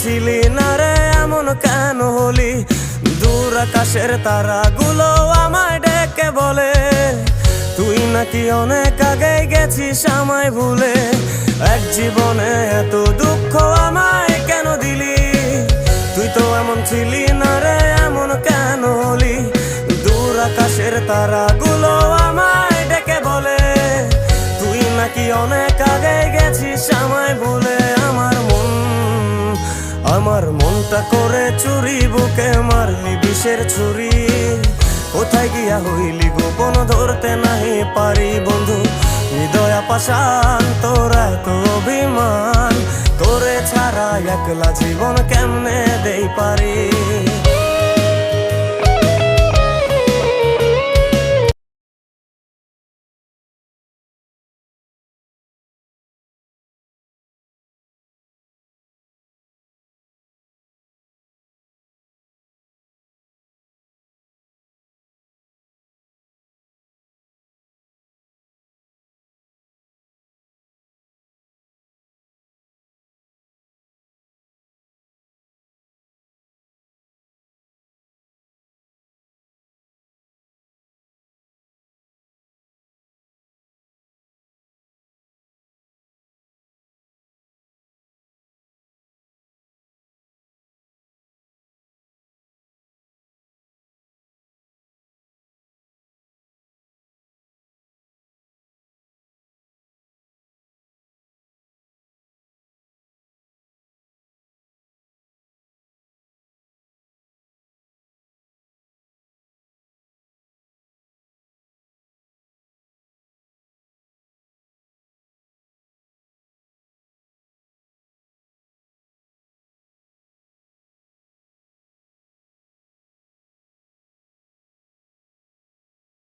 ছিলি না রে এমন কেন হলি? দূর আকাশের তারাগুলো আমায় ডেকে বলে তুই নাকি অনেক আগে গেছিস আমায় ভুলে। এক জীবনে এত দুঃখ আমায় কেন দিলি? তুই তো এমন ছিলি না রে এমন কেন হলি? দূর আকাশের তারাগুলো আমায় ডেকে বলে তুই নাকি অনেক আগে গেছিস আমায় ভুলে। আমার মনটা করে চুরি, বুকে মারলি বিষের ছুরি। কোথায় গিয়া হইলি গোপন ধরতে নাহি পারি বন্ধু। হৃদয় পাষাণ তোর এত অভিমান, তোরে ছাড়া একলা জীবন কেমনে দেই পারি।